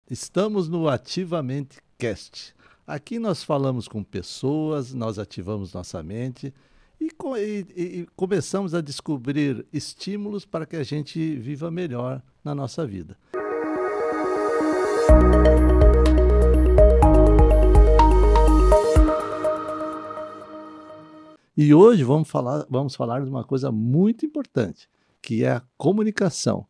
Estamos no Ativamente Cast. Aqui nós falamos com pessoas, nós ativamos nossa mente e começamos a descobrir estímulos para que a gente viva melhor na nossa vida. E hoje vamos falar de uma coisa muito importante, que é a comunicação.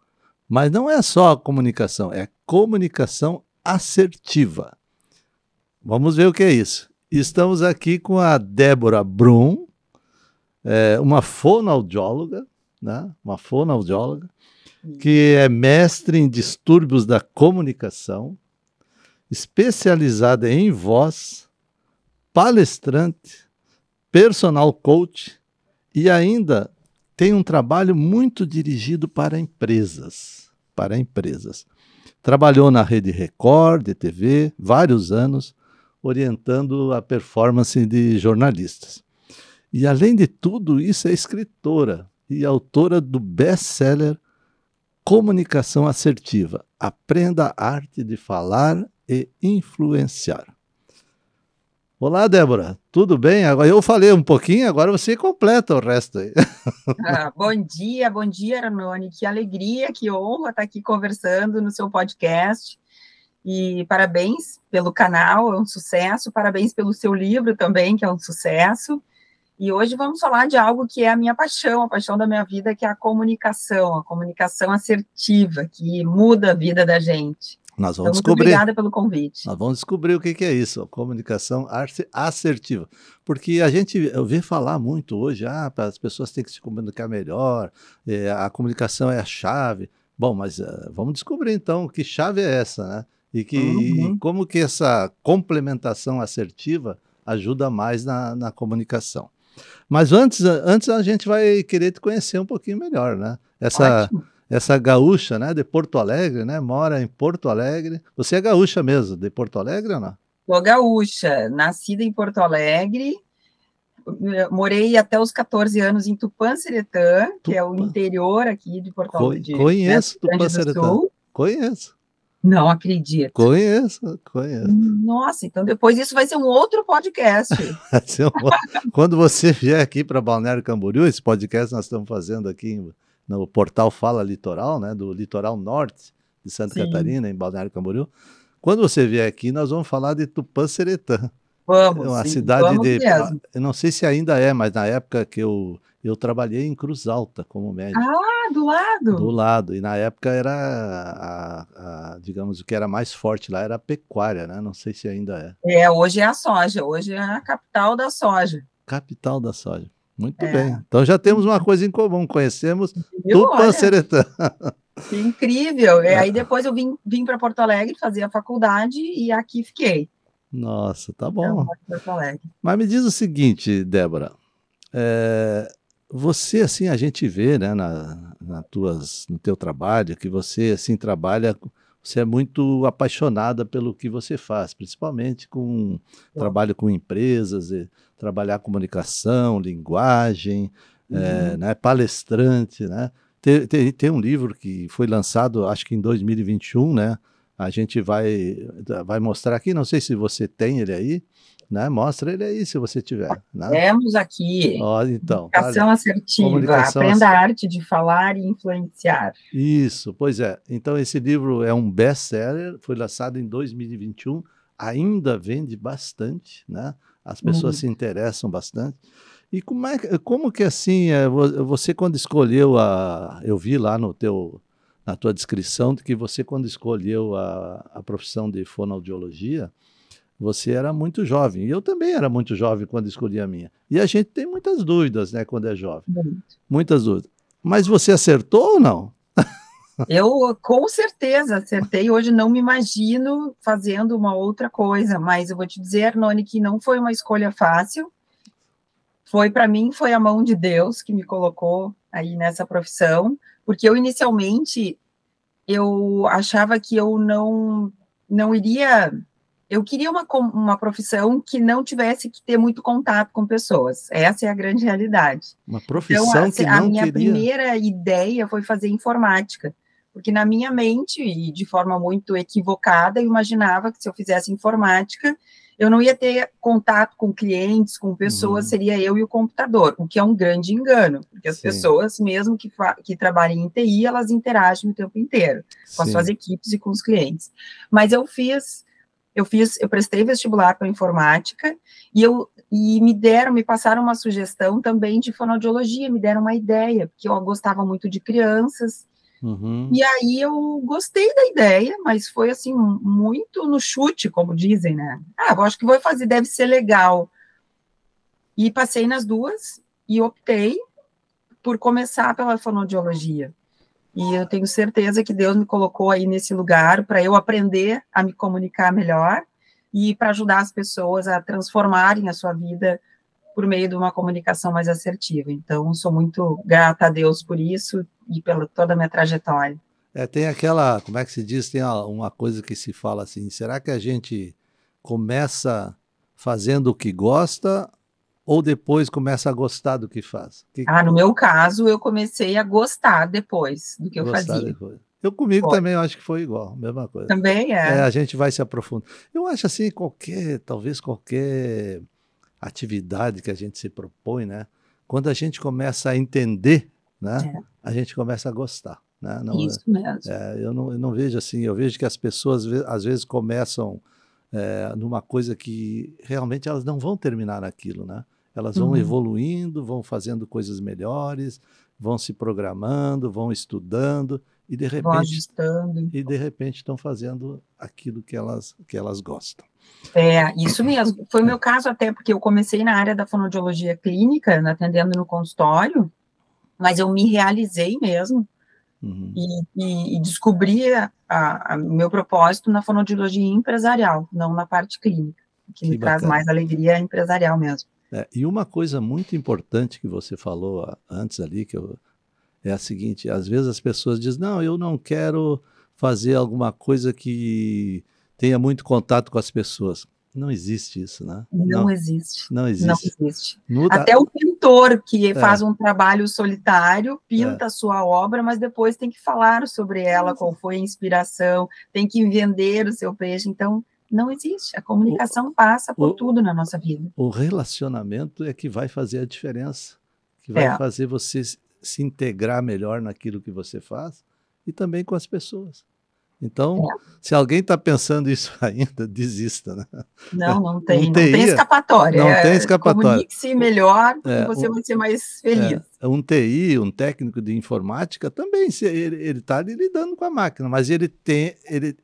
Mas não é só a comunicação, é comunicação assertiva. Vamos ver o que é isso. Estamos aqui com a Débora Brum, uma fonoaudióloga, né? Uma fonoaudióloga, que é mestre em distúrbios da comunicação, especializada em voz, palestrante, personal coach e ainda tem um trabalho muito dirigido para empresas. Trabalhou na Rede Record de TV vários anos, orientando a performance de jornalistas. E além de tudo isso, é escritora e autora do best-seller Comunicação Assertiva. Aprenda a arte de falar e influenciar. Olá, Débora, tudo bem? Agora eu falei um pouquinho, agora você completa o resto aí. Bom dia, Arnone, que alegria, que honra estar aqui conversando no seu podcast, e parabéns pelo canal, é um sucesso, parabéns pelo seu livro também, que é um sucesso, e hoje vamos falar de algo que é a minha paixão, a paixão da minha vida, que é a comunicação assertiva, que muda a vida da gente. Nós vamos Então, muito descobrir. obrigada pelo convite. Nós vamos descobrir o que é isso, a comunicação assertiva. Porque a gente ouve falar muito hoje, as pessoas têm que se comunicar melhor, a comunicação é a chave. Bom, mas vamos descobrir então que chave é essa, né? E como que essa complementação assertiva ajuda mais na comunicação. Mas antes a gente vai querer te conhecer um pouquinho melhor, né? Essa gaúcha, né, de Porto Alegre, né, mora em Porto Alegre. Você é gaúcha mesmo, de Porto Alegre ou não? Sou gaúcha, nascida em Porto Alegre, morei até os 14 anos em Tupã-Seretã, que é o interior aqui de Porto Alegre. Conheço Tupã-Seretã, conheço. Não acredito. Conheço. Nossa, então depois isso vai ser um outro podcast. Quando você vier aqui para Balneário Camboriú, esse podcast nós estamos fazendo aqui no portal Fala Litoral, né, do litoral norte de Santa Catarina, em Balneário Camboriú. Quando você vier aqui, nós vamos falar de Tupã-Seretã. Vamos, uma cidade mesmo. Eu não sei se ainda é, mas na época que eu trabalhei em Cruz Alta como médico. Do lado? Do lado, e na época era, digamos, o que era mais forte lá era a pecuária, né? Não sei se ainda é. Hoje é a soja, hoje é a capital da soja. Capital da soja. Muito bem. Então já temos uma coisa em comum, conhecemos Tupã-Seretã. Que incrível. Aí depois eu vim para Porto Alegre fazer a faculdade e aqui fiquei. Nossa, tá bom. Porto Alegre. Mas me diz o seguinte, Débora, você, assim, a gente vê, né, no teu trabalho, que você, assim, você é muito apaixonada pelo que você faz, principalmente trabalho com empresas, trabalhar comunicação, linguagem, né, palestrante, né? Tem um livro que foi lançado, acho que em 2021, né? A gente vai mostrar aqui, não sei se você tem ele aí, né? Mostra ele aí, se você tiver. Né? Temos aqui. Então, comunicação assertiva, aprenda a arte de falar e influenciar. Isso, pois é. Então, esse livro é um best-seller, foi lançado em 2021, ainda vende bastante, né? As pessoas se interessam bastante. E como que assim, você quando escolheu eu vi lá na tua descrição de que você quando escolheu a profissão de fonoaudiologia, você era muito jovem. E eu também era muito jovem quando escolhi a minha. E a gente tem muitas dúvidas, né, quando é jovem. Muitas dúvidas. Mas você acertou ou não? Eu, com certeza, acertei. Hoje não me imagino fazendo uma outra coisa, mas eu vou te dizer, Arnone, que não foi uma escolha fácil. Para mim, foi a mão de Deus que me colocou aí nessa profissão, porque eu, inicialmente, eu achava que eu não iria... Eu queria uma profissão que não tivesse que ter muito contato com pessoas. Essa é a grande realidade. Uma profissão que não a minha queria... primeira ideia foi fazer informática, porque na minha mente, e de forma muito equivocada, eu imaginava que se eu fizesse informática, eu não ia ter contato com clientes, com pessoas, Uhum. seria eu e o computador, o que é um grande engano, porque as Sim, pessoas, mesmo que trabalhem em TI, elas interagem o tempo inteiro com as suas sim. equipes e com os clientes. Mas eu prestei vestibular para informática e me passaram uma sugestão também de fonoaudiologia, me deram uma ideia, porque eu gostava muito de crianças, Uhum. e aí eu gostei da ideia, mas foi assim, muito no chute, como dizem, né? Ah, eu acho que vou fazer, deve ser legal. E passei nas duas e optei por começar pela fonoaudiologia. E eu tenho certeza que Deus me colocou aí nesse lugar para eu aprender a me comunicar melhor e para ajudar as pessoas a transformarem a sua vida por meio de uma comunicação mais assertiva. Então, sou muito grata a Deus por isso e pela toda a minha trajetória. Tem aquela, como é que se diz? Tem uma coisa que se fala assim: será que a gente começa fazendo o que gosta ou depois começa a gostar do que faz? Ah, no meu caso, eu comecei a gostar depois do que eu Gostar fazia. depois. Eu comigo Foi. também, eu acho que foi igual, mesma coisa. Também é. A gente vai se aprofundando. Eu acho assim, talvez qualquer atividade que a gente se propõe, né? Quando a gente começa a entender, né? É, A gente começa a gostar, né? isso mesmo. Eu não vejo assim, eu vejo que as pessoas às vezes começam numa coisa que realmente elas não vão terminar naquilo, né? Elas vão Uhum. evoluindo, vão fazendo coisas melhores, vão se programando, vão estudando Vão ajustando. e de repente estão fazendo aquilo que elas gostam. É, isso mesmo. Foi o meu caso até, porque eu comecei na área da fonoaudiologia clínica, atendendo no consultório, mas eu me realizei mesmo Uhum. e descobri o meu propósito na fonoaudiologia empresarial, não na parte clínica, que me Que traz bacana. mais alegria empresarial mesmo. E uma coisa muito importante que você falou antes ali, é a seguinte: às vezes as pessoas dizem, não, eu não quero fazer alguma coisa que tenha muito contato com as pessoas. Não existe isso, né? Não Não, existe, não não existe. existe. Muda. Até o pintor que É, faz um trabalho solitário, é. pinta a sua obra, mas depois tem que falar sobre ela, qual foi a inspiração, tem que vender o seu peixe, então não existe. A O, comunicação passa por o, tudo na nossa vida. o relacionamento é que vai fazer a diferença, que vai É, fazer você se integrar melhor naquilo que você faz e também com as pessoas. Então, é. se alguém está pensando isso ainda, desista, né? Não, não Um tem, não tem TI escapatória. não tem escapatória. Comunique-se melhor, porque É, você vai ser mais feliz. um TI, um técnico de informática, também ele está ali lidando com a máquina, mas ele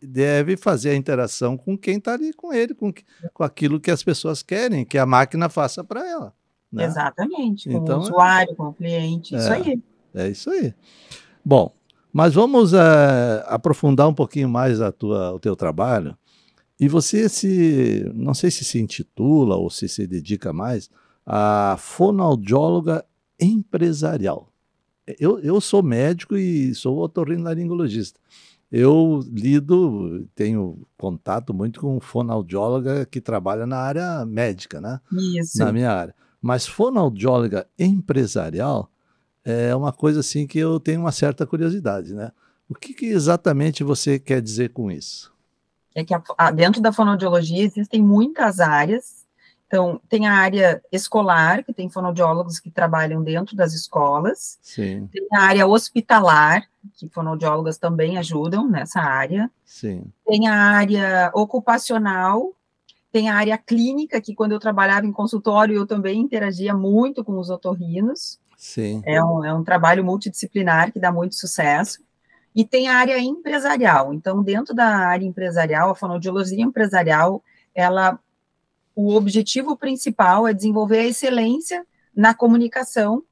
deve fazer a interação com quem está ali com ele, com aquilo que as pessoas querem que a máquina faça para ela, né? Exatamente, com o Então, usuário, com o cliente, isso é, aí. é isso aí. Bom, mas vamos aprofundar um pouquinho mais o teu trabalho. E você não sei se intitula ou se dedica mais a fonoaudióloga empresarial. Eu sou médico e sou otorrinolaringologista. Eu tenho contato muito com fonoaudióloga que trabalha na área médica, né? Na Isso. minha área. Mas fonoaudióloga empresarial é uma coisa assim que eu tenho uma certa curiosidade, né? O que exatamente você quer dizer com isso? É que dentro da fonoaudiologia existem muitas áreas. Então, tem a área escolar, que tem fonoaudiólogos que trabalham dentro das escolas. Sim, Tem a área hospitalar, que fonoaudiólogas também ajudam nessa área. sim, Tem a área ocupacional, tem a área clínica, que quando eu trabalhava em consultório, eu também interagia muito com os otorrinos. sim. É um trabalho multidisciplinar que dá muito sucesso. E tem a área empresarial. Então, dentro da área empresarial, a fonoaudiologia empresarial, o objetivo principal é desenvolver a excelência na comunicação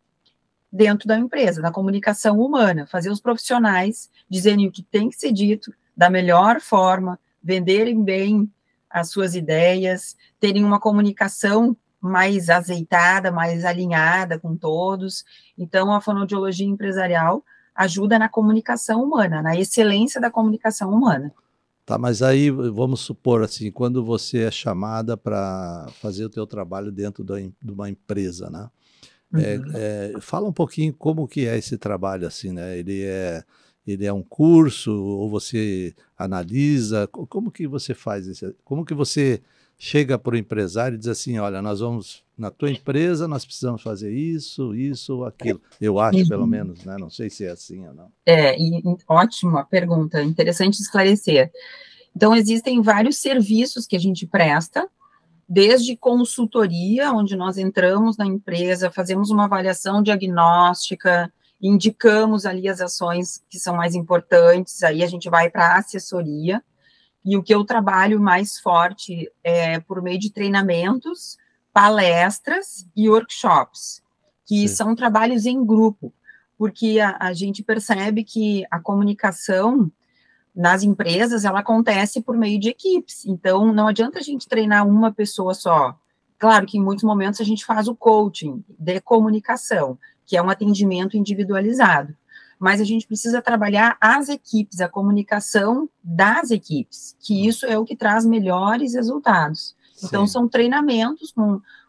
dentro da empresa, na comunicação humana, fazer os profissionais dizerem o que tem que ser dito da melhor forma, venderem bem as suas ideias, terem uma comunicação mais azeitada, mais alinhada com todos. Então, a fonoaudiologia empresarial ajuda na comunicação humana, na excelência da comunicação humana. Tá, mas aí vamos supor assim, quando você é chamada para fazer o teu trabalho dentro de uma empresa, né? Uhum. Fala um pouquinho como que é esse trabalho assim, né? ele é um curso, ou você analisa? Como que você faz isso? Como que você chega para o empresário e diz assim, olha, nós vamos, na tua empresa, nós precisamos fazer isso ou aquilo. Eu acho, pelo Uhum. menos, né? Não sei se é assim ou não. Ótima pergunta, interessante esclarecer. Então, existem vários serviços que a gente presta, desde consultoria, onde nós entramos na empresa, fazemos uma avaliação diagnóstica, indicamos ali as ações que são mais importantes, aí a gente vai para a assessoria, e o que eu trabalho mais forte é por meio de treinamentos, palestras e workshops, que Sim, são trabalhos em grupo, porque a gente percebe que a comunicação nas empresas, ela acontece por meio de equipes. Então, não adianta a gente treinar uma pessoa só. Claro que em muitos momentos a gente faz o coaching de comunicação, que é um atendimento individualizado. Mas a gente precisa trabalhar as equipes, a comunicação das equipes, que isso é o que traz melhores resultados. Então, sim, são treinamentos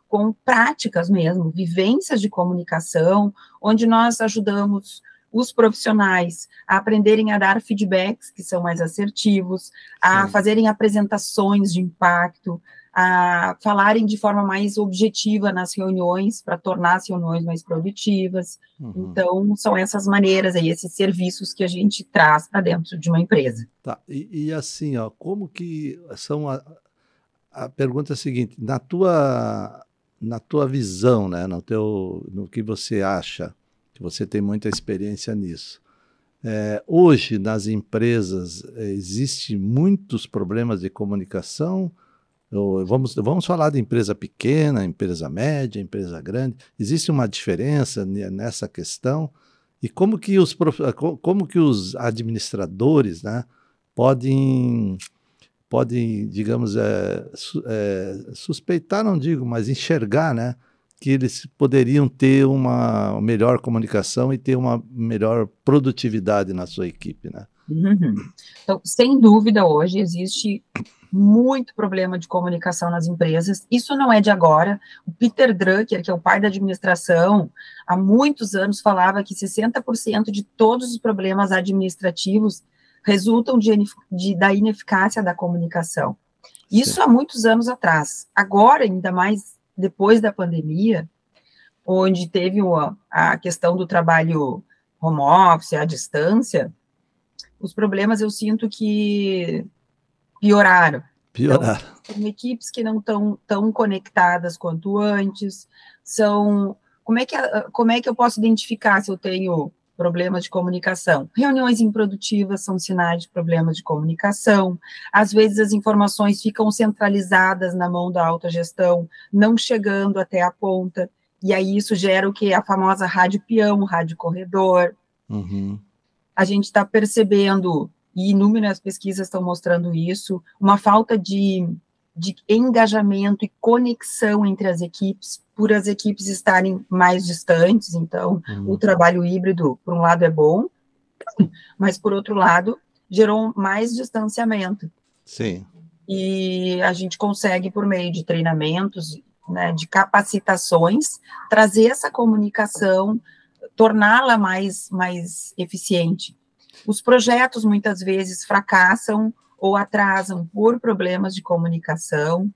com práticas mesmo, vivências de comunicação, onde nós ajudamos os profissionais a aprenderem a dar feedbacks que são mais assertivos, a sim. fazerem apresentações de impacto, a falarem de forma mais objetiva nas reuniões, para tornar as reuniões mais produtivas. Uhum. Então, são essas maneiras aí, esses serviços que a gente traz para dentro de uma empresa. Tá. E assim, ó, como que são a pergunta é a seguinte, na tua visão, né, no que você acha, que você tem muita experiência nisso. Hoje, nas empresas, existe muitos problemas de comunicação. Vamos falar de empresa pequena, empresa média, empresa grande. Existe uma diferença nessa questão? E como que os administradores, né, podem, podem, digamos, suspeitar, não digo, mas enxergar, né, que eles poderiam ter uma melhor comunicação e ter uma melhor produtividade na sua equipe, né? Uhum. Então, sem dúvida, hoje existe muito problema de comunicação nas empresas. Isso não é de agora. O Peter Drucker, que é o pai da administração, há muitos anos falava que 60% de todos os problemas administrativos resultam da ineficácia da comunicação. Sim. Isso há muitos anos atrás. Agora, ainda mais depois da pandemia, onde teve a questão do trabalho home office, à distância, os problemas eu sinto que pioraram. Então, Piorar. são equipes que não estão tão conectadas quanto antes, são... Como é que eu posso identificar se eu tenho problemas de comunicação? Reuniões improdutivas são sinais de problemas de comunicação, às vezes as informações ficam centralizadas na mão da alta gestão, não chegando até a ponta, e aí isso gera o que? A famosa rádio peão, rádio corredor. Uhum. A gente está percebendo, e inúmeras pesquisas estão mostrando isso, uma falta de engajamento e conexão entre as equipes, por as equipes estarem mais distantes. Então, o Uhum. trabalho híbrido, por um lado, é bom, mas, por outro lado, gerou mais distanciamento. Sim. E a gente consegue, por meio de treinamentos, né, de capacitações, trazer essa comunicação, torná-la mais eficiente. Os projetos, muitas vezes, fracassam ou atrasam por problemas de comunicação,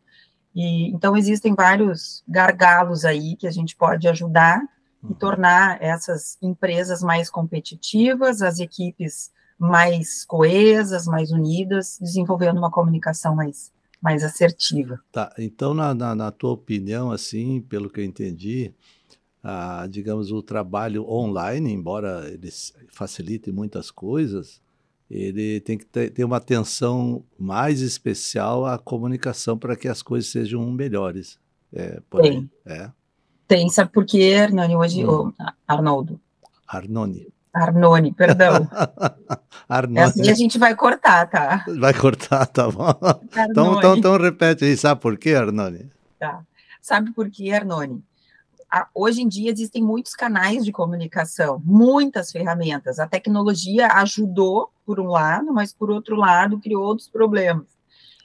e então existem vários gargalos aí que a gente pode ajudar e tornar essas empresas mais competitivas, as equipes mais coesas, mais unidas, desenvolvendo uma comunicação mais assertiva. Tá. Então, na tua opinião, assim, pelo que eu entendi, digamos, o trabalho online, embora ele facilite muitas coisas, ele tem que ter uma atenção mais especial à comunicação para que as coisas sejam melhores. Por aí. Tem, tem, sabe por quê, Hernani, hoje, Hum. Arnoldo? Arnone. Arnone, perdão. Essa aí a Arnone. gente vai cortar, tá? Vai cortar, tá bom? Arnone, Então repete aí, sabe por quê, Arnone? tá. Sabe por quê, Arnone? Hoje em dia existem muitos canais de comunicação, muitas ferramentas. A tecnologia ajudou, por um lado, mas, por outro lado, criou outros problemas.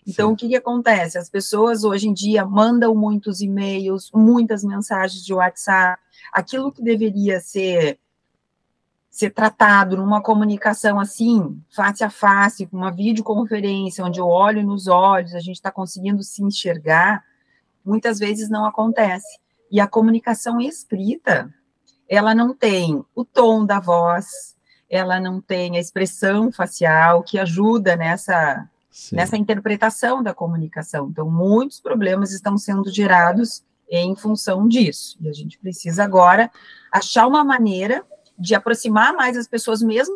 Então, Sim. o que acontece? As pessoas, hoje em dia, mandam muitos e-mails, muitas mensagens de WhatsApp. Aquilo que deveria ser ser tratado numa comunicação assim, face a face, com uma videoconferência, onde eu olho nos olhos, a gente está conseguindo se enxergar, muitas vezes não acontece. E a comunicação escrita, ela não tem o tom da voz, ela não tem a expressão facial que ajuda nessa interpretação da comunicação. Então, muitos problemas estão sendo gerados em função disso. E a gente precisa agora achar uma maneira de aproximar mais as pessoas, mesmo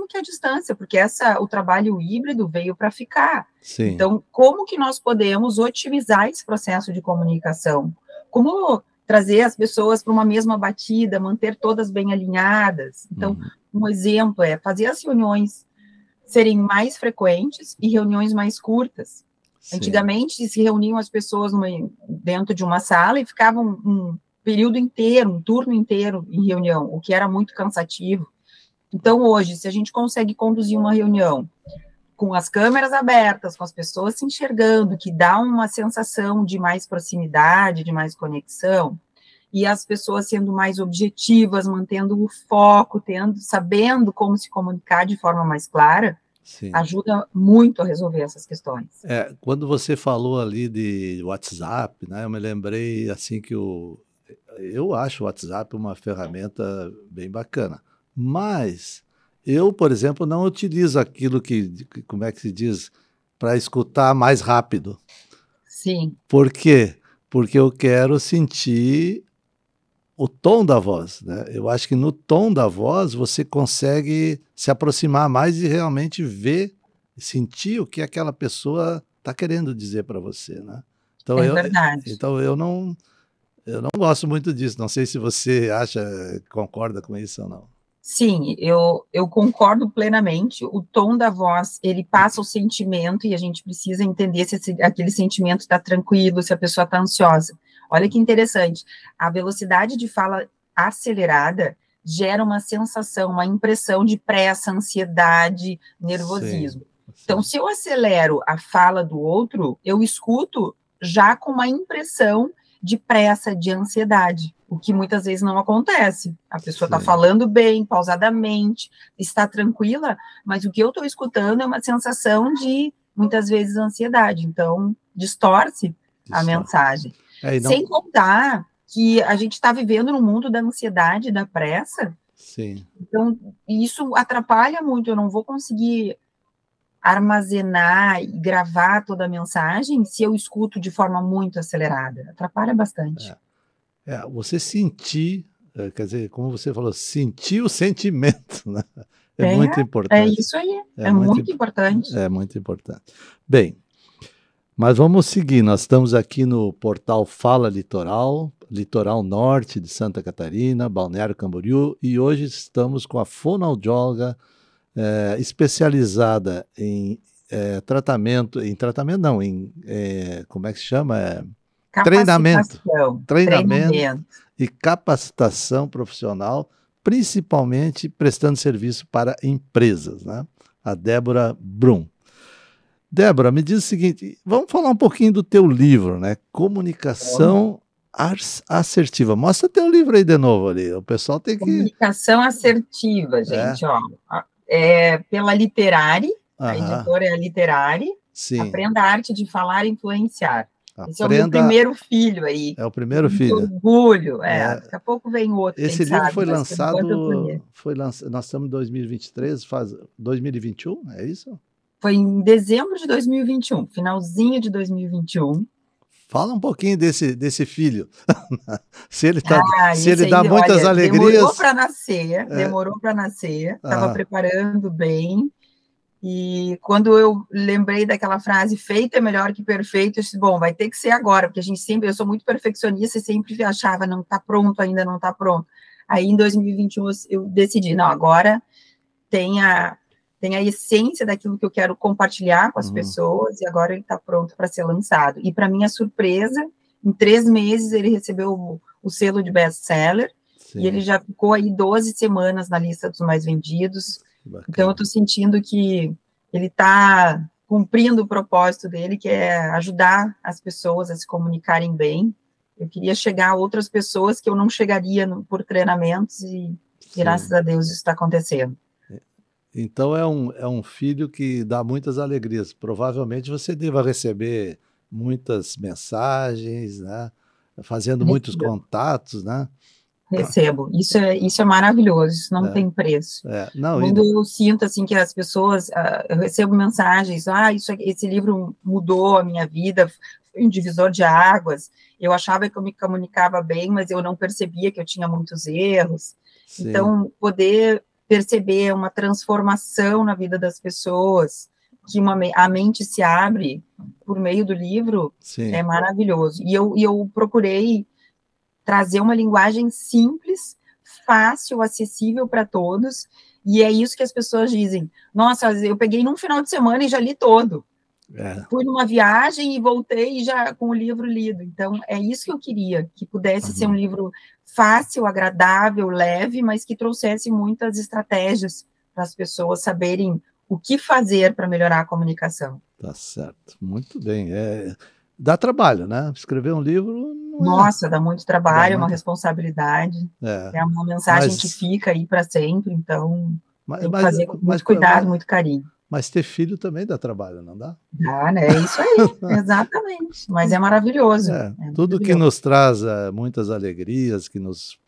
que à distância, porque o trabalho híbrido veio para ficar. Sim. Então, como que nós podemos otimizar esse processo de comunicação? Como trazer as pessoas para uma mesma batida, manter todas bem alinhadas? Então, um exemplo é fazer as reuniões serem mais frequentes e reuniões mais curtas. Sim. Antigamente, se reuniam as pessoas dentro de uma sala e ficavam um período inteiro, um turno inteiro em reunião, o que era muito cansativo. Então, hoje, se a gente consegue conduzir uma reunião com as câmeras abertas, com as pessoas se enxergando, que dá uma sensação de mais proximidade, de mais conexão, e as pessoas sendo mais objetivas, mantendo o foco, sabendo como se comunicar de forma mais clara, sim, ajuda muito a resolver essas questões. Quando você falou ali de WhatsApp, né, eu me lembrei assim que eu acho o WhatsApp uma ferramenta bem bacana, mas eu, por exemplo, não utilizo aquilo como é que se diz, para escutar mais rápido. Sim. Por quê? Porque eu quero sentir o tom da voz, né? Eu acho que no tom da voz você consegue se aproximar mais e realmente ver, sentir o que aquela pessoa está querendo dizer para você, né? Então, verdade. Então eu não gosto muito disso. Não sei se você concorda com isso ou não. Sim, eu concordo plenamente. O tom da voz, ele passa o sentimento e a gente precisa entender se aquele sentimento está tranquilo, se a pessoa está ansiosa. Olha que interessante. A velocidade de fala acelerada gera uma sensação, uma impressão de pressa, ansiedade, nervosismo. Sim. Então, se eu acelero a fala do outro, eu escuto já com uma impressão de pressa, de ansiedade, o que muitas vezes não acontece. A pessoa está falando bem, pausadamente, está tranquila, mas o que eu estou escutando é uma sensação de, muitas vezes, ansiedade. Então, distorce a mensagem. Sem contar que a gente está vivendo no mundo da ansiedade, da pressa. Sim. Então, isso atrapalha muito. Eu não vou conseguir armazenar e gravar toda a mensagem se eu escuto de forma muito acelerada. Atrapalha bastante. Você sentir, quer dizer, como você falou, sentir o sentimento, né? Muito importante. É isso aí, é muito importante. É muito importante. Bem, mas vamos seguir, nós estamos aqui no portal Fala Litoral, Litoral Norte de Santa Catarina, Balneário Camboriú, e hoje estamos com a fonoaudióloga especializada em tratamento não, como é que se chama? Treinamento e capacitação profissional, principalmente prestando serviço para empresas, né? A Débora Brum. Débora, me diz o seguinte, vamos falar um pouquinho do teu livro, né? Comunicação Assertiva. Mostra teu livro aí de novo ali, o pessoal tem que... Comunicação Assertiva, gente, ó. Pela Literari, a editora é a Literari. Sim. Aprenda a arte de falar e influenciar. Esse é o meu primeiro filho aí. É o primeiro filho. Orgulho, Daqui a pouco vem outro. Esse livro foi lançado, nós estamos em 2023, 2021, é isso? Foi em dezembro de 2021, finalzinho de 2021. Fala um pouquinho desse filho. Se ele dá muitas alegrias. Demorou para nascer, estava preparando bem. E quando eu lembrei daquela frase, feito é melhor que perfeito, eu disse, bom, vai ter que ser agora, porque eu sou muito perfeccionista e sempre achava, não está pronto, ainda não está pronto. Aí em 2021 eu decidi, não, agora tem a essência daquilo que eu quero compartilhar com as pessoas, e agora ele está pronto para ser lançado. E para minha surpresa, em 3 meses ele recebeu o selo de best-seller, e ele já ficou aí 12 semanas na lista dos mais vendidos. Então, eu estou sentindo que ele está cumprindo o propósito dele, que é ajudar as pessoas a se comunicarem bem. Eu queria chegar a outras pessoas que eu não chegaria por treinamentos, e Graças sim. a Deus isso está acontecendo. Então é um filho que dá muitas alegrias. Provavelmente você deva receber muitas mensagens, né? Fazendo muitos Recebo, contatos, né? recebo. Isso é maravilhoso, isso não É, tem preço. não, Quando eu sinto assim que as pessoas, eu recebo mensagens, esse livro mudou a minha vida, foi um divisor de águas. Eu achava que eu me comunicava bem, mas eu não percebia que eu tinha muitos erros. sim, Então, poder perceber uma transformação na vida das pessoas, que a mente se abre por meio do livro, é sim. maravilhoso. E eu procurei trazer uma linguagem simples, fácil, acessível para todos, e é isso que as pessoas dizem. Nossa, eu peguei num final de semana e já li todo. É, Fui numa viagem e voltei já com o livro lido. Então, é isso que eu queria, que pudesse ser um uhum, livro fácil, agradável, leve, mas que trouxesse muitas estratégias para as pessoas saberem o que fazer para melhorar a comunicação. tá certo. Muito bem. Dá trabalho, né? Escrever um livro não é. Nossa, dá muito Dá trabalho, é uma muita. responsabilidade, É, é uma mensagem que mas, fica aí para sempre, então mas, tem que mas, fazer com mas, muito cuidado, muito carinho. mas ter filho também dá trabalho, não dá? Ah, né? É isso aí, exatamente. Mas é maravilhoso, é Tudo que maravilhoso. nos traz muitas alegrias, que nos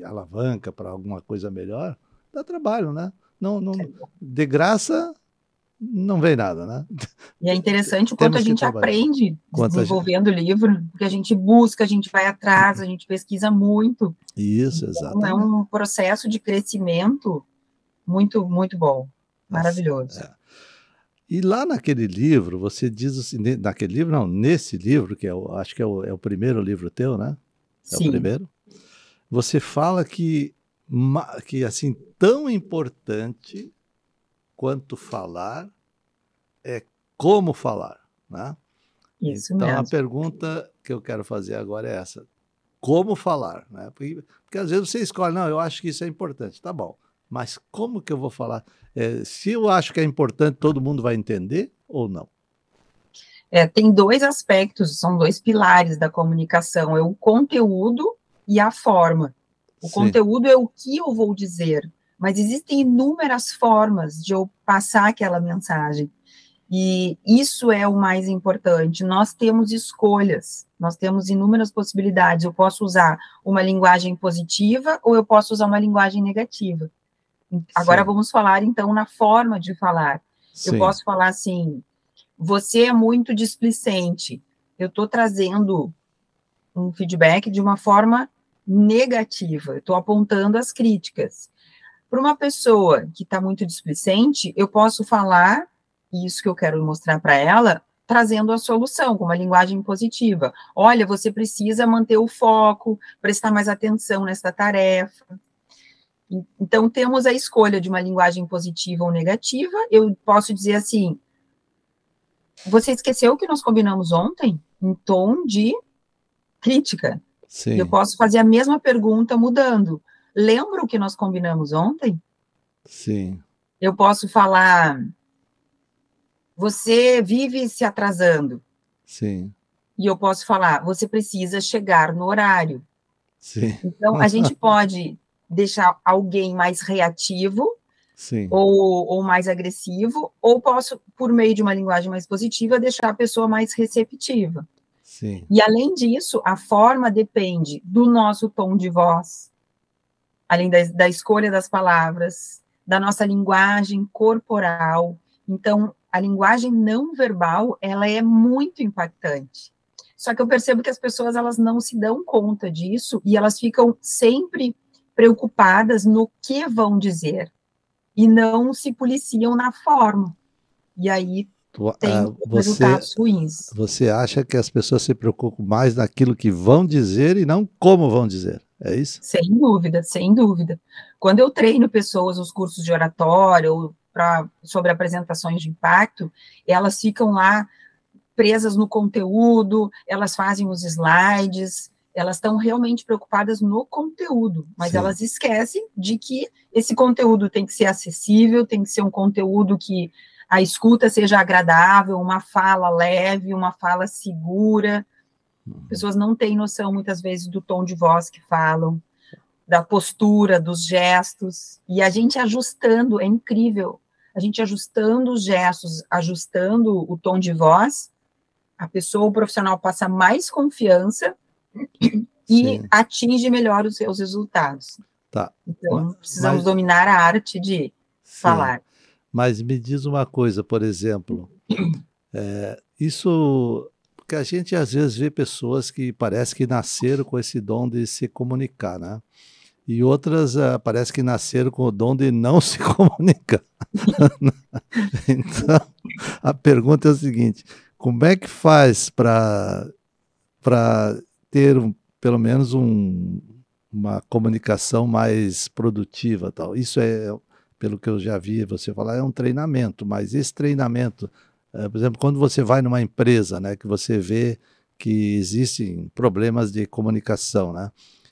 alavanca para alguma coisa melhor, dá trabalho, né? Não, não, de graça não vem nada, né? E é interessante o quanto a Temos que gente trabalhar. aprende Quanto a desenvolvendo o livro, porque a gente busca, a gente vai atrás, a gente pesquisa muito. Isso, Então, é exatamente. um processo de crescimento muito, muito bom, Tá maravilhoso. certo. E lá naquele livro, você diz assim, naquele livro, não, nesse livro, que acho que é o primeiro livro teu, né? É o Sim, primeiro. Você fala que assim, tão importante quanto falar é como falar, né? isso Então a mesmo. pergunta que eu quero fazer agora é essa: como falar, né? Porque às vezes você escolhe, não, eu acho que isso é importante, tá bom, mas como que eu vou falar? Se eu acho que é importante, todo mundo vai entender ou não? Tem dois aspectos, são dois pilares da comunicação, é o conteúdo e a forma. O Sim, conteúdo é o que eu vou dizer, mas existem inúmeras formas de eu passar aquela mensagem. E isso é o mais importante. Nós temos escolhas, nós temos inúmeras possibilidades. Eu posso usar uma linguagem positiva ou eu posso usar uma linguagem negativa. Agora sim, vamos falar então na forma de falar. Eu sim, posso falar assim: você é muito displicente. Eu estou trazendo um feedback de uma forma negativa, eu estou apontando as críticas. Para uma pessoa que está muito displicente, eu posso falar isso que eu quero mostrar para ela, trazendo a solução, com uma linguagem positiva. Olha, você precisa manter o foco, prestar mais atenção nessa tarefa. Então, temos a escolha de uma linguagem positiva ou negativa. Eu posso dizer assim: você esqueceu o que nós combinamos ontem? Em tom de crítica. E eu sim, posso fazer a mesma pergunta mudando. Lembra o que nós combinamos ontem? sim, Eu posso falar: você vive se atrasando. sim, E eu posso falar: você precisa chegar no horário. sim, Então, a gente pode deixar alguém mais reativo sim, ou mais agressivo, ou posso, por meio de uma linguagem mais positiva, deixar a pessoa mais receptiva. sim, E, além disso, a forma depende do nosso tom de voz, além da escolha das palavras, da nossa linguagem corporal. Então, a linguagem não verbal, ela é muito impactante. Só que eu percebo que as pessoas, elas não se dão conta disso e elas ficam sempre preocupadas no que vão dizer e não se policiam na forma. E aí tem Você, resultados ruins. você acha que as pessoas se preocupam mais naquilo que vão dizer e não como vão dizer? É isso? Sem dúvida, sem dúvida. Quando eu treino pessoas nos cursos de oratória ou sobre apresentações de impacto, elas ficam lá presas no conteúdo, elas fazem os slides, elas estão realmente preocupadas no conteúdo, mas Sim, elas esquecem de que esse conteúdo tem que ser acessível, tem que ser um conteúdo que a escuta seja agradável, uma fala leve, uma fala segura. As pessoas não têm noção, muitas vezes, do tom de voz que falam. da postura, dos gestos, e a gente ajustando, é incrível, a gente ajustando os gestos, ajustando o tom de voz, a pessoa, o profissional passa mais confiança e atinge melhor os seus resultados. Tá. Então, precisamos dominar a arte de falar. Mas me diz uma coisa, por exemplo, isso, porque a gente às vezes vê pessoas que parece que nasceram com esse dom de se comunicar, né? E outras parece que nasceram com o dom de não se comunicar. Então, a pergunta é a seguinte, como é que faz para ter pelo menos uma comunicação mais produtiva, tal? Isso é, pelo que eu já vi você falar, é um treinamento, mas esse treinamento, por exemplo, quando você vai numa empresa, né, que você vê que existem problemas de comunicação, né?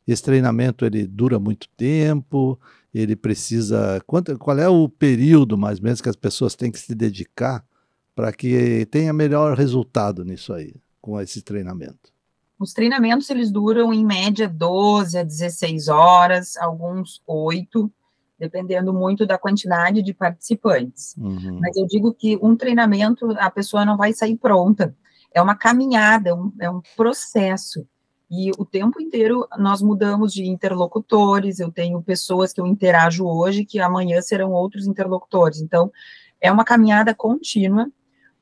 Esse treinamento, ele dura muito tempo, ele precisa... Qual é o período, mais ou menos, que as pessoas têm que se dedicar para que tenha melhor resultado nisso aí, com esse treinamento? Os treinamentos, eles duram, em média, 12 a 16 horas, alguns 8, dependendo muito da quantidade de participantes. Mas eu digo que um treinamento, a pessoa não vai sair pronta. É uma caminhada, é um processo. E o tempo inteiro nós mudamos de interlocutores, eu tenho pessoas que eu interajo hoje, que amanhã serão outros interlocutores. Então, é uma caminhada contínua.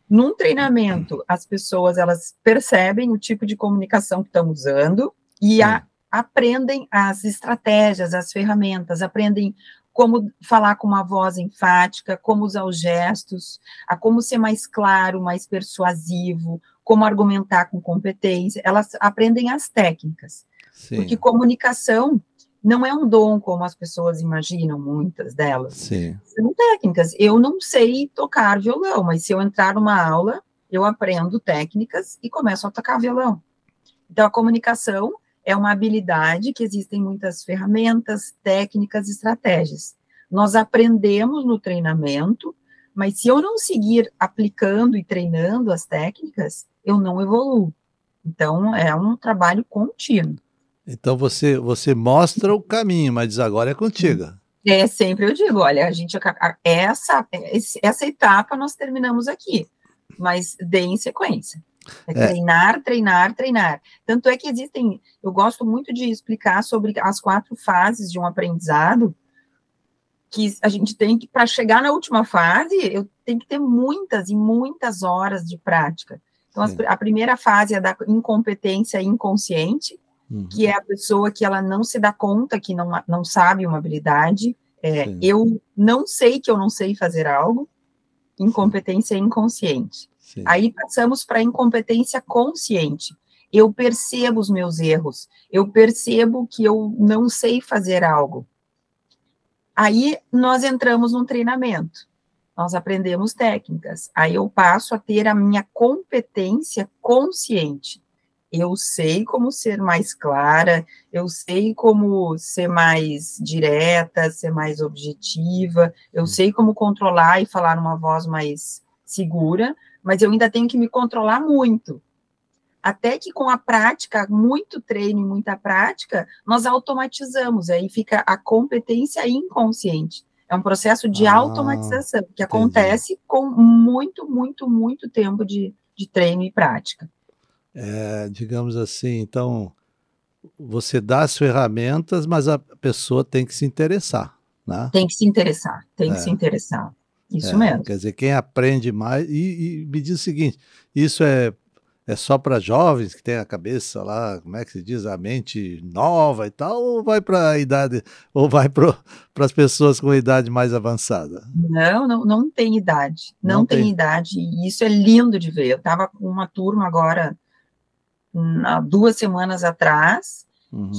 Num treinamento, as pessoas, elas percebem o tipo de comunicação que estão usando e aprendem as estratégias, as ferramentas, aprendem como falar com uma voz enfática, como usar os gestos, a como ser mais claro, mais persuasivo, como argumentar com competência. Elas aprendem as técnicas. Porque comunicação não é um dom, como as pessoas imaginam, muitas delas. São técnicas. Eu não sei tocar violão, mas se eu entrar numa aula, eu aprendo técnicas e começo a tocar violão. Então, a comunicação é uma habilidade que existem muitas ferramentas, técnicas, estratégias. Nós aprendemos no treinamento, mas se eu não seguir aplicando e treinando as técnicas, eu não evoluo. Então, é um trabalho contínuo. Então, você mostra o caminho, mas diz agora é contigo. Sempre eu digo, olha, essa etapa nós terminamos aqui, mas dê em sequência. Treinar, treinar, treinar. Tanto é que existem, eu gosto muito de explicar sobre as 4 fases de um aprendizado, que a gente tem que, para chegar na última fase, eu tenho que ter muitas e muitas horas de prática. Então, a primeira fase é da incompetência inconsciente, que é a pessoa que ela não se dá conta que não sabe uma habilidade, eu não sei que eu não sei fazer algo, incompetência inconsciente. Aí passamos para a incompetência consciente. Eu percebo os meus erros, eu percebo que eu não sei fazer algo. Aí nós entramos num treinamento, nós aprendemos técnicas, aí eu passo a ter a minha competência consciente. Eu sei como ser mais clara, eu sei como ser mais direta, ser mais objetiva, eu sei como controlar e falar numa voz mais segura, mas eu ainda tenho que me controlar muito. Até que com a prática, muito treino e muita prática, nós automatizamos, aí fica a competência inconsciente. É um processo de automatização, que acontece com muito, muito, muito tempo de treino e prática. Digamos assim, então, você dá as ferramentas, mas a pessoa tem que se interessar, né? Tem que se interessar, tem que se interessar. Isso mesmo. Quer dizer, quem aprende mais... E me diz o seguinte, isso é só para jovens que têm a cabeça lá, como é que se diz, a mente nova e tal, ou vai para a idade, ou vai para as pessoas com idade mais avançada? Não tem idade, não tem idade, e isso é lindo de ver. Eu estava com uma turma agora, 2 semanas atrás,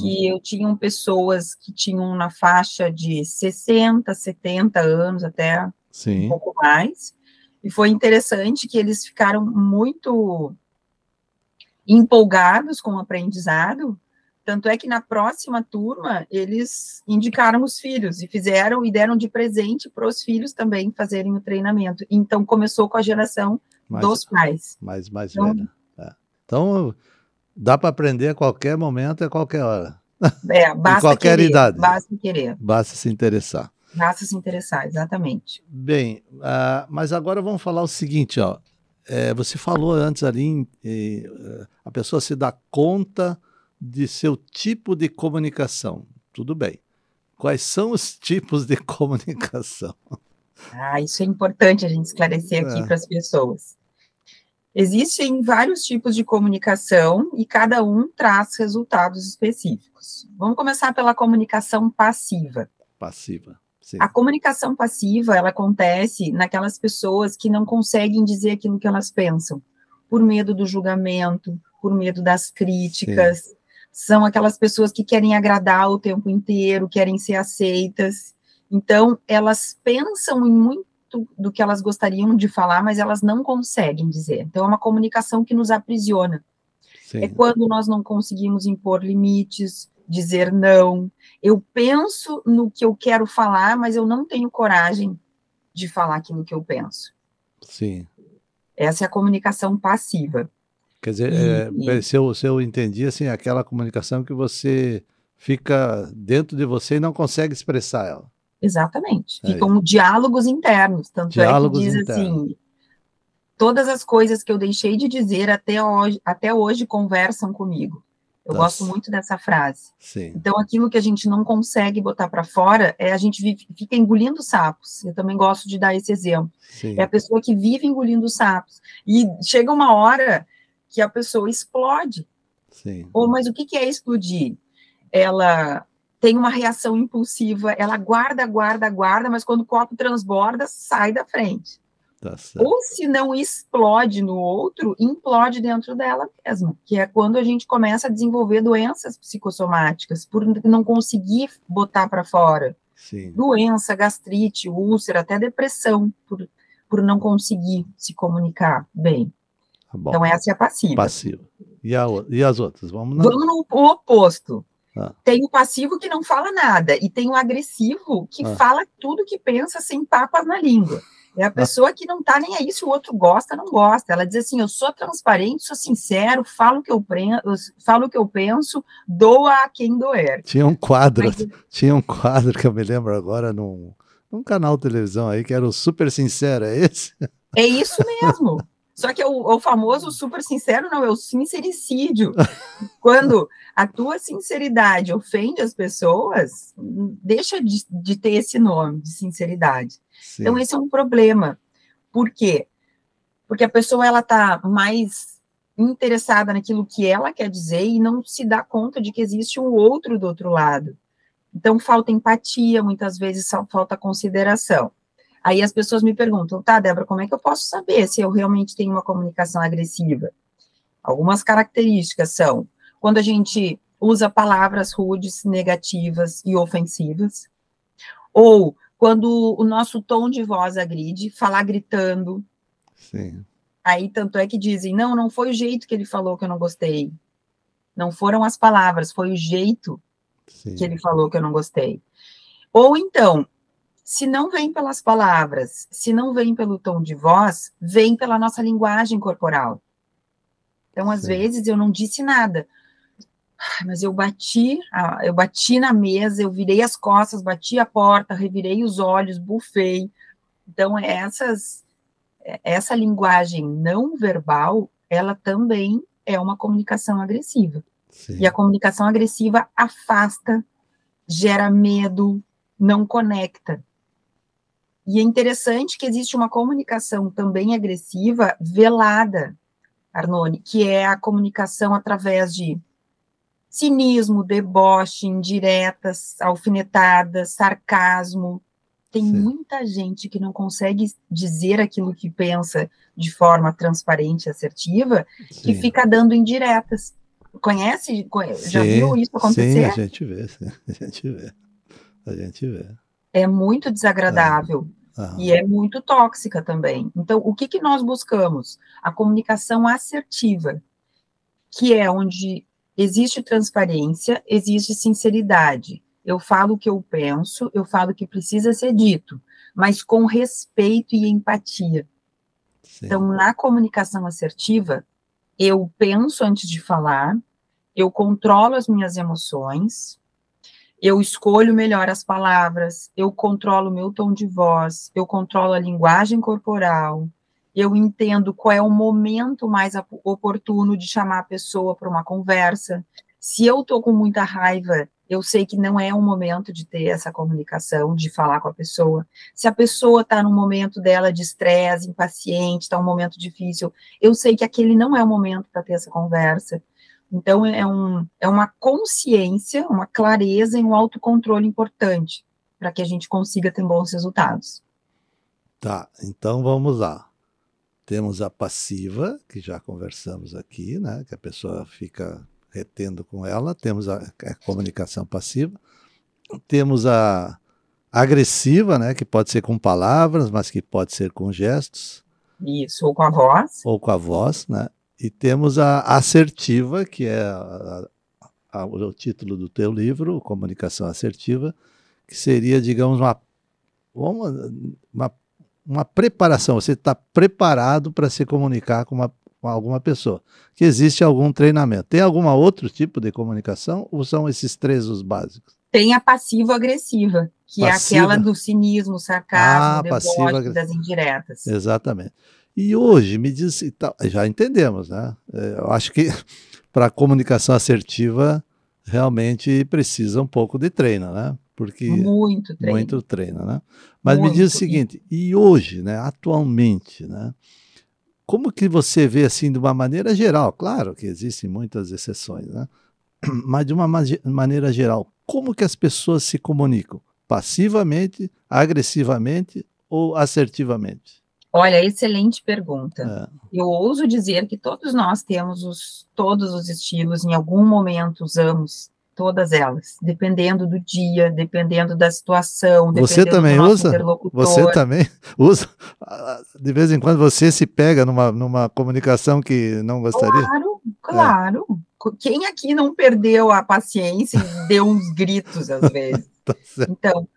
que eu tinha pessoas que tinham na faixa de 60, 70 anos, até um pouco mais, e foi interessante que eles ficaram muito empolgados com o aprendizado, tanto é que na próxima turma, eles indicaram os filhos, e deram de presente para os filhos também fazerem o treinamento. Então, começou com a geração dos pais. Mais velha. Então, dá para aprender a qualquer momento, a qualquer hora. Em Basta qualquer querer, idade. basta querer. Basta se interessar. Basta se interessar, exatamente. Bem, mas agora vamos falar o seguinte, ó. Você falou antes ali, a pessoa se dá conta de seu tipo de comunicação. Tudo bem. Quais são os tipos de comunicação? Isso é importante a gente esclarecer aqui É, para as pessoas. Existem vários tipos de comunicação e cada um traz resultados específicos. Vamos começar pela comunicação passiva. passiva, sim. A comunicação passiva, ela acontece naquelas pessoas que não conseguem dizer aquilo que elas pensam, por medo do julgamento, por medo das críticas. Sim. São aquelas pessoas que querem agradar o tempo inteiro, querem ser aceitas. Então, elas pensam em muito do que elas gostariam de falar, mas elas não conseguem dizer. Então, é uma comunicação que nos aprisiona. É Sim. quando nós não conseguimos impor limites, dizer não. Eu penso no que eu quero falar, mas eu não tenho coragem de falar aquilo que eu penso. Sim. Essa é a comunicação passiva. Quer dizer, se eu entendi, assim, aquela comunicação que você fica dentro de você e não consegue expressar ela. Exatamente. É Ficam isso. diálogos internos. Tanto é que Diálogos diz internos. assim, todas as coisas que eu deixei de dizer até hoje conversam comigo. Eu Tá. gosto muito dessa frase. Sim. Então, aquilo que a gente não consegue botar para fora, a gente fica engolindo sapos. Eu também gosto de dar esse exemplo. Sim. É a pessoa que vive engolindo sapos. E chega uma hora que a pessoa explode. Sim. Mas o que é explodir? Ela tem uma reação impulsiva, ela guarda, mas quando o copo transborda, sai da frente. Tá certo. Ou se não explode no outro, implode dentro dela mesma, que é quando a gente começa a desenvolver doenças psicossomáticas, por não conseguir botar para fora. Sim. Doença, gastrite, úlcera, até depressão, por não conseguir se comunicar bem. Tá bom. Então, essa é a passiva. Passiva. E as outras? Vamos no oposto. Ah. Tem o passivo que não fala nada, e tem o agressivo que fala tudo que pensa sem papas na língua. É a pessoa que não tá nem aí se o outro gosta, não gosta. Ela diz assim, eu sou transparente, sou sincero, falo o que eu penso, doa a quem doer. Tinha um quadro que eu me lembro agora num canal de televisão aí, que era o Super Sincero, é esse? É isso mesmo. Só que o famoso super sincero não, é o sincericídio. Quando a tua sinceridade ofende as pessoas, deixa de ter esse nome de sinceridade. Sim. Então, esse é um problema. Por quê? Porque a pessoa ela está mais interessada naquilo que ela quer dizer e não se dá conta de que existe um outro do outro lado. Então, falta empatia, muitas vezes falta consideração. Aí as pessoas me perguntam, tá, Débora, como é que eu posso saber se eu realmente tenho uma comunicação agressiva? Algumas características são quando a gente usa palavras rudes, negativas e ofensivas, ou quando o nosso tom de voz agride, falar gritando. Sim. Aí tanto é que dizem, não foi o jeito que ele falou que eu não gostei. Não foram as palavras, foi o jeito que ele falou que eu não gostei. Ou então, se não vem pelas palavras, se não vem pelo tom de voz, vem pela nossa linguagem corporal. Então, às vezes, eu não disse nada, mas eu bati na mesa, eu virei as costas, bati a porta, revirei os olhos, bufei. Então, essa linguagem não verbal, ela também é uma comunicação agressiva. Sim. E a comunicação agressiva afasta, gera medo, não conecta. E é interessante que existe uma comunicação também agressiva velada, Arnone, que é a comunicação através de cinismo, deboche, indiretas, alfinetadas, sarcasmo. Tem muita gente que não consegue dizer aquilo que pensa de forma transparente e assertiva, que fica dando indiretas. Conhece? Já viu isso acontecer? Sim, a gente vê. É muito desagradável. E é muito tóxica também. Então, o que nós buscamos? A comunicação assertiva, que é onde existe transparência, existe sinceridade. Eu falo o que eu penso, eu falo o que precisa ser dito, mas com respeito e empatia. Sim. Então, na comunicação assertiva, eu penso antes de falar, eu controlo as minhas emoções, eu escolho melhor as palavras, eu controlo o meu tom de voz, eu controlo a linguagem corporal, eu entendo qual é o momento mais oportuno de chamar a pessoa para uma conversa. Se eu estou com muita raiva, eu sei que não é o momento de ter essa comunicação, de falar com a pessoa. Se a pessoa está num momento dela de estresse, impaciente, está um momento difícil, eu sei que aquele não é o momento para ter essa conversa. Então, é uma consciência, uma clareza e um autocontrole importante para que a gente consiga ter bons resultados. Tá, então vamos lá. Temos a passiva, que já conversamos aqui, né? Que a pessoa fica retendo com ela. Temos a comunicação passiva. Temos a agressiva, né? Que pode ser com palavras, mas que pode ser com gestos. Isso, ou com a voz. Ou com a voz, né? E temos a assertiva, que é o título do teu livro, Comunicação Assertiva, que seria, digamos, uma preparação. Você está preparado para se comunicar com alguma pessoa. Que existe algum treinamento. Tem algum outro tipo de comunicação ou são esses três os básicos? Tem a passivo-agressiva, que é aquela do cinismo, sarcasmo, deboche, das indiretas. Exatamente. E hoje, me diz, já entendemos, né? Eu acho que para a comunicação assertiva realmente precisa um pouco de treino, né? Porque muito treino, né? Mas me diz o seguinte, e hoje, né, atualmente, né? Como que você vê assim de uma maneira geral? Claro que existem muitas exceções, né? Mas de uma maneira geral, como que as pessoas se comunicam? Passivamente, agressivamente ou assertivamente? Olha, excelente pergunta. Eu ouso dizer que todos nós temos todos os estilos, em algum momento usamos todas elas, dependendo do dia, dependendo da situação, você dependendo também do nosso usa? interlocutor. Você também usa? De vez em quando você se pega numa comunicação que não gostaria? Claro. Quem aqui não perdeu a paciência e deu uns gritos às vezes? Tá certo. Então,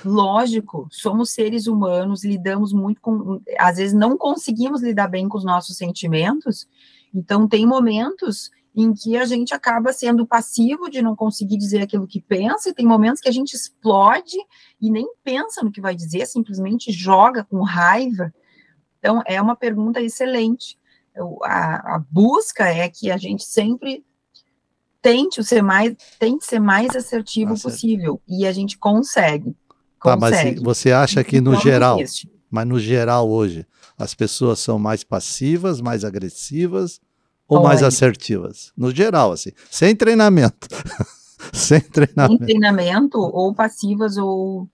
lógico, somos seres humanos, lidamos muito com... Às vezes não conseguimos lidar bem com os nossos sentimentos, então tem momentos em que a gente acaba sendo passivo de não conseguir dizer aquilo que pensa, e tem momentos que a gente explode e nem pensa no que vai dizer, simplesmente joga com raiva. Então, é uma pergunta excelente. A busca é que a gente sempre tente ser mais assertivo possível, e a gente consegue. Tá, mas você acha que no geral hoje, as pessoas são mais passivas, mais agressivas ou mais assertivas? No geral, assim, sem treinamento. Sem treinamento, ou passivas, ou...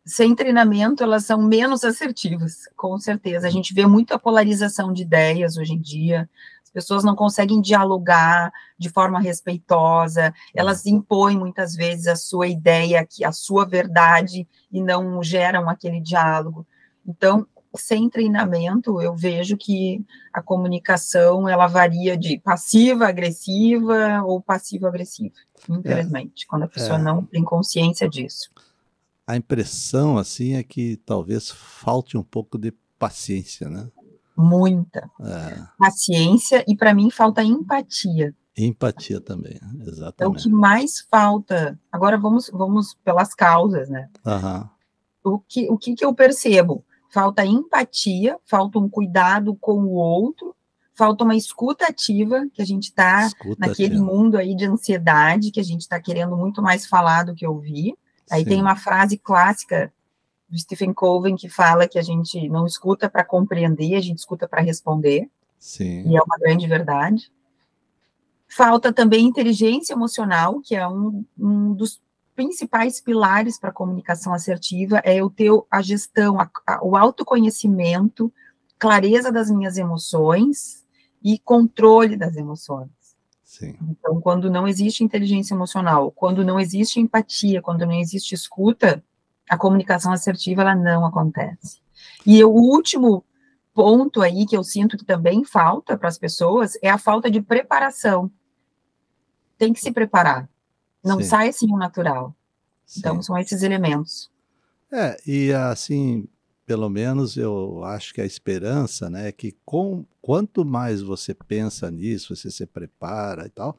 Sem treinamento, elas são menos assertivas, com certeza. A gente vê muita polarização de ideias hoje em dia. As pessoas não conseguem dialogar de forma respeitosa, elas impõem muitas vezes a sua ideia, a sua verdade, e não geram aquele diálogo. Então, sem treinamento, eu vejo que a comunicação, ela varia de passiva-agressiva ou passivo-agressiva, infelizmente, quando a pessoa não tem consciência disso. A impressão, assim, é que talvez falte um pouco de paciência, né? Muita. Paciência, e para mim falta empatia. Empatia também, exatamente. É o que mais falta. Agora vamos pelas causas, né? O que eu percebo? Falta empatia, falta um cuidado com o outro, falta uma escuta ativa, que a gente está naquele mundo aí de ansiedade, que a gente está querendo muito mais falar do que ouvir. Aí tem uma frase clássica do Stephen Covey que fala que a gente não escuta para compreender, a gente escuta para responder. Sim. E é uma grande verdade. Falta também inteligência emocional, que é um dos principais pilares para a comunicação assertiva, é eu ter a gestão, o autoconhecimento, clareza das minhas emoções e controle das emoções. Sim. Então, quando não existe inteligência emocional, quando não existe empatia, quando não existe escuta, a comunicação assertiva, ela não acontece. E o último ponto aí, que eu sinto que também falta para as pessoas, é a falta de preparação. Tem que se preparar. Não sai assim o natural. Então, são esses elementos. E assim, pelo menos eu acho que a esperança, né, é que quanto mais você pensa nisso, você se prepara e tal,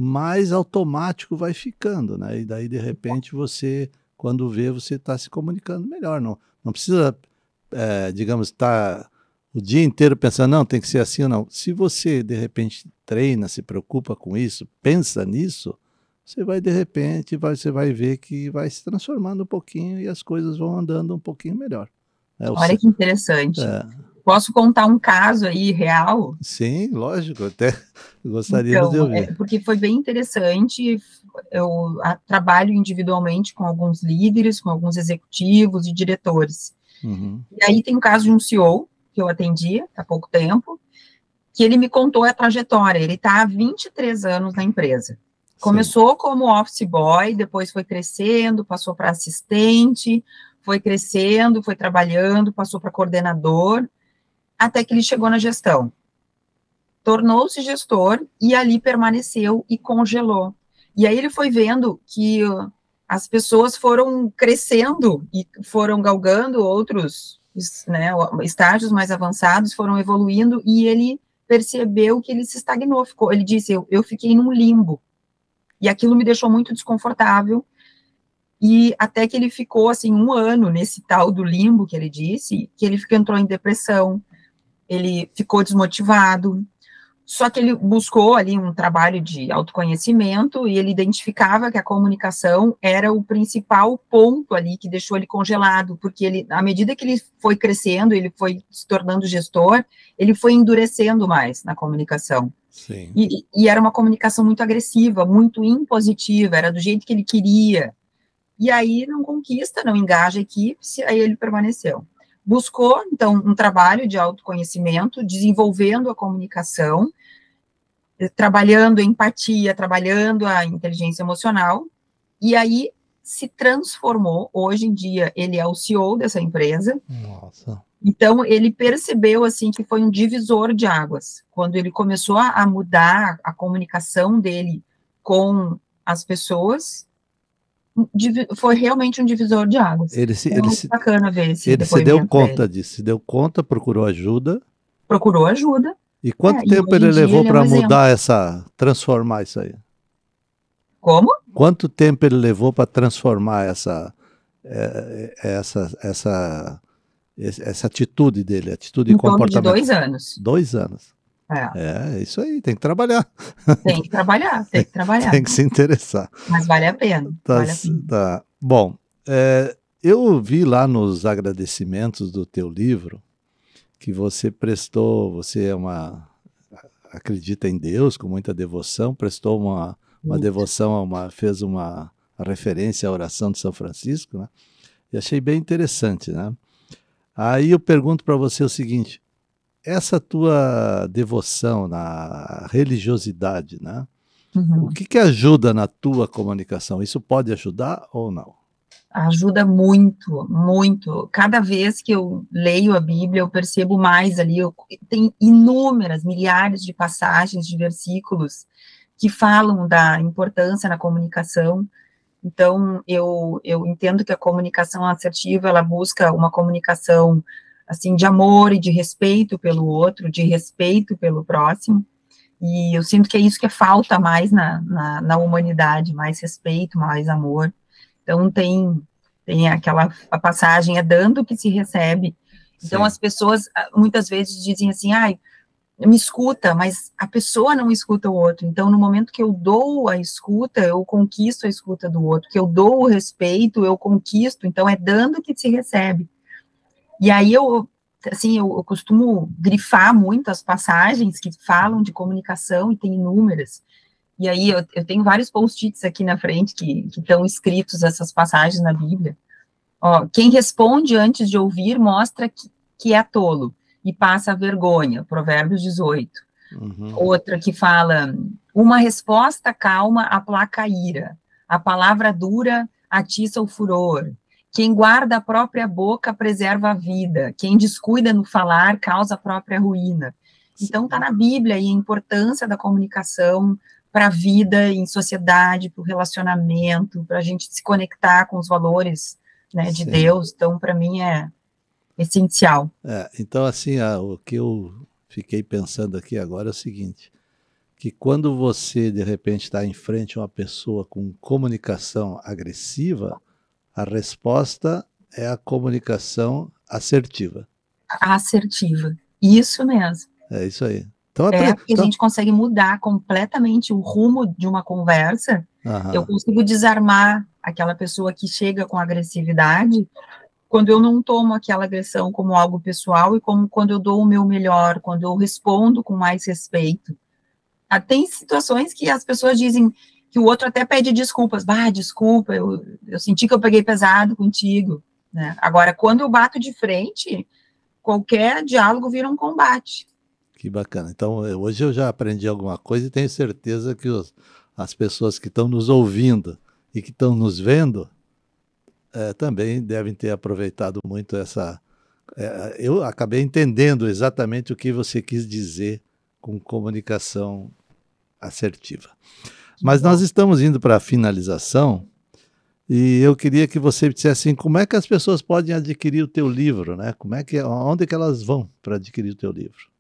mais automático vai ficando, né? E daí, de repente, você, quando vê, você está se comunicando melhor. Não precisa, digamos, estar o dia inteiro pensando, não, tem que ser assim ou não. Se você, de repente, treina, se preocupa com isso, pensa nisso, você vai, de repente, você vai ver que vai se transformando um pouquinho e as coisas vão andando um pouquinho melhor. Olha que interessante. É, Posso contar um caso aí real? sim, lógico, até gostaríamos de Então, ouvir. porque foi bem interessante. Eu trabalho individualmente com alguns líderes, com alguns executivos e diretores. Uhum. E aí tem o caso de um CEO que eu atendi há pouco tempo, que ele me contou a trajetória. Ele está há 23 anos na empresa. Sim. Começou como office boy, depois foi crescendo, passou para assistente, foi crescendo, foi trabalhando, passou para coordenador, até que ele chegou na gestão. Tornou-se gestor e ali permaneceu e congelou. E aí ele foi vendo que as pessoas foram crescendo e foram galgando outros, né, estágios mais avançados, foram evoluindo, e ele percebeu que ele se estagnou. Ele disse, eu fiquei num limbo. E aquilo me deixou muito desconfortável, e até que ele ficou, assim, 1 ano nesse tal do limbo, que ele disse, que ele entrou em depressão, ele ficou desmotivado. Só que ele buscou ali um trabalho de autoconhecimento e ele identificava que a comunicação era o principal ponto ali que deixou ele congelado, porque ele, à medida que ele foi crescendo, ele foi se tornando gestor, ele foi endurecendo mais na comunicação. Sim. E era uma comunicação muito agressiva, muito impositiva, era do jeito que ele queria. E aí não conquista, não engaja a equipe, aí ele permaneceu. Buscou, então, um trabalho de autoconhecimento, desenvolvendo a comunicação, trabalhando a empatia, trabalhando a inteligência emocional, e aí se transformou. Hoje em dia, ele é o CEO dessa empresa. Nossa. Então, ele percebeu, assim, que foi um divisor de águas. Quando ele começou a mudar a comunicação dele com as pessoas, foi realmente um divisor de águas. Ele se, É ele muito se, bacana ver esse ele se deu depoimento conta dele. disso, se deu conta, procurou ajuda. Procurou ajuda, E quanto e tempo hoje em ele dia levou ele é um para exemplo. mudar transformar isso aí? Como? Quanto tempo ele levou para transformar essa atitude dele, atitude e Em torno de comportamento? 2 anos. 2 anos. É. É isso aí, tem que trabalhar. Tem que trabalhar, tem que trabalhar. Tem que se interessar. Mas vale a pena, Tá, vale a pena. tá. Bom, eu vi lá nos agradecimentos do teu livro que você acredita em Deus com muita devoção, prestou uma devoção, fez uma referência à oração de São Francisco, né? E achei bem interessante, né? Aí eu pergunto para você o seguinte, essa tua devoção na religiosidade, né? O Uhum. que ajuda na tua comunicação? Isso pode ajudar ou não? Ajuda muito, muito. Cada vez que eu leio a Bíblia, eu percebo mais ali. Tem inúmeras, milhares de passagens, de versículos que falam da importância na comunicação. Então, eu entendo que a comunicação assertiva, ela busca uma comunicação, assim, de amor e de respeito pelo outro, de respeito pelo próximo. E eu sinto que é isso que falta mais na humanidade, mais respeito, mais amor. Então, tem a passagem, é dando que se recebe. Então, Sim. as pessoas muitas vezes dizem assim, me escuta, mas a pessoa não escuta o outro. Então, no momento que eu dou a escuta, eu conquisto a escuta do outro. Que eu dou o respeito, eu conquisto. Então, é dando que se recebe. E aí, eu costumo grifar muito as passagens que falam de comunicação, e tem inúmeras. E aí, eu tenho vários post-its aqui na frente que estão escritos essas passagens na Bíblia. Ó, quem responde antes de ouvir mostra que é tolo e passa a vergonha, Provérbios 18. Uhum. Outra que fala, uma resposta calma aplaca a ira, a palavra dura atiça o furor, quem guarda a própria boca preserva a vida, quem descuida no falar causa a própria ruína. Então está na Bíblia aí a importância da comunicação para a vida em sociedade, para o relacionamento, para a gente se conectar com os valores, né, de Deus. Então, para mim, é essencial. Então, assim, o que eu fiquei pensando aqui agora é o seguinte, que quando você, de repente, está em frente a uma pessoa com comunicação agressiva, a resposta é a comunicação assertiva. Assertiva. Isso mesmo. É isso aí. Então, porque a gente consegue mudar completamente o rumo de uma conversa. Eu consigo desarmar aquela pessoa que chega com agressividade quando eu não tomo aquela agressão como algo pessoal e como quando eu dou o meu melhor, quando eu respondo com mais respeito. Tem situações que as pessoas dizem que o outro até pede desculpas. Desculpa, eu senti que eu peguei pesado contigo, né? Agora, quando eu bato de frente, qualquer diálogo vira um combate. Que bacana. Então, hoje eu já aprendi alguma coisa e tenho certeza que as pessoas que estão nos ouvindo e que estão nos vendo também devem ter aproveitado muito essa... eu acabei entendendo exatamente o que você quis dizer com comunicação assertiva. Mas nós estamos indo para a finalização e eu queria que você dissesse assim, como é que as pessoas podem adquirir o teu livro, né? Onde que elas vão para adquirir o teu livro?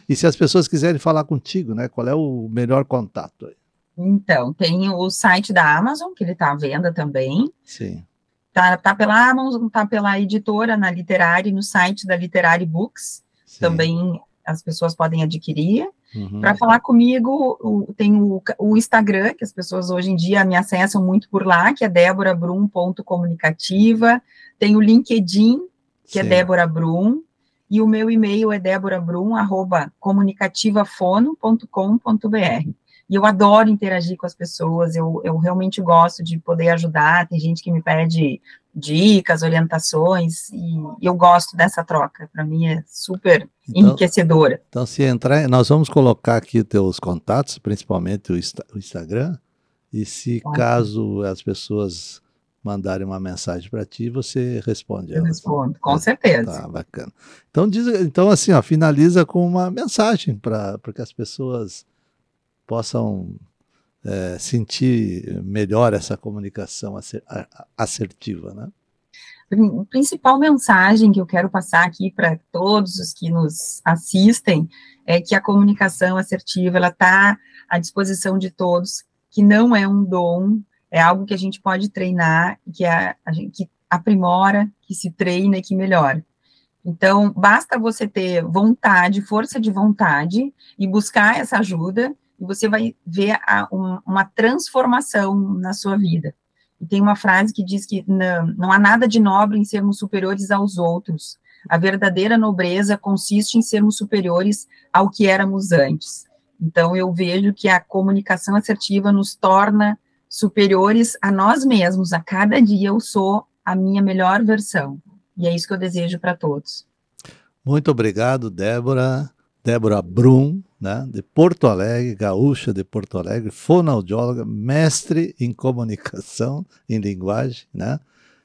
E se as pessoas quiserem falar contigo, né? Qual é o melhor contato aí? Então, tem o site da Amazon, que ele está à venda também. Sim. Tá pela Amazon, tá pela editora, na Literary, no site da Literary Books. Sim. Também as pessoas podem adquirir. Para falar comigo, tem o Instagram, que as pessoas hoje em dia me acessam muito por lá, que é deborabrum.comunicativa. Tem o LinkedIn, que é Débora Brum. E o meu e-mail é deborabrum@comunicativafono.com.br. E eu adoro interagir com as pessoas, eu realmente gosto de poder ajudar, tem gente que me pede dicas, orientações, e eu gosto dessa troca, para mim é super enriquecedora. Então, se entrar, nós vamos colocar aqui teus contatos, principalmente o Instagram, e se caso as pessoas mandarem uma mensagem para ti, você responde. Eu respondo, com certeza. Tá, bacana. Então assim, finaliza com uma mensagem para que as pessoas possam sentir melhor essa comunicação assertiva, né? A principal mensagem que eu quero passar aqui para todos os que nos assistem é que a comunicação assertiva, ela está à disposição de todos, que não é um dom, é algo que a gente pode treinar, que que aprimora, que se treina e que melhora. Então, basta você ter vontade, força de vontade, e buscar essa ajuda, e você vai ver uma transformação na sua vida. E tem uma frase que diz que não há nada de nobre em sermos superiores aos outros. A verdadeira nobreza consiste em sermos superiores ao que éramos antes. Então, eu vejo que a comunicação assertiva nos torna superiores a nós mesmos. A cada dia eu sou a minha melhor versão. E é isso que eu desejo para todos. Muito obrigado, Débora. Débora Brum, né, de Porto Alegre, gaúcha de Porto Alegre, fonoaudióloga, mestre em comunicação, em linguagem, né?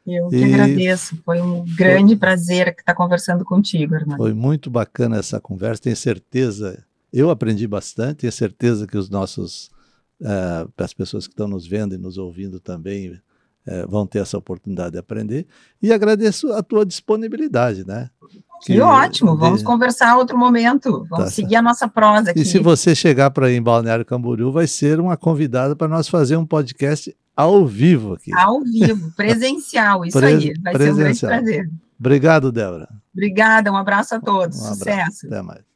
Eu que agradeço, foi um grande prazer estar conversando contigo, irmão. Foi muito bacana essa conversa, tenho certeza, eu aprendi bastante, tenho certeza que as pessoas que estão nos vendo e nos ouvindo também vão ter essa oportunidade de aprender, e agradeço a tua disponibilidade, né? Que ótimo, vamos conversar outro momento, vamos seguir a nossa prosa aqui. E se você chegar para ir em Balneário Camboriú, vai ser uma convidada para nós fazer um podcast ao vivo aqui. Ao vivo, presencial, isso aí, vai ser um grande prazer. Obrigado, Débora. Obrigada, um abraço a todos, Um abraço. Sucesso. Até mais.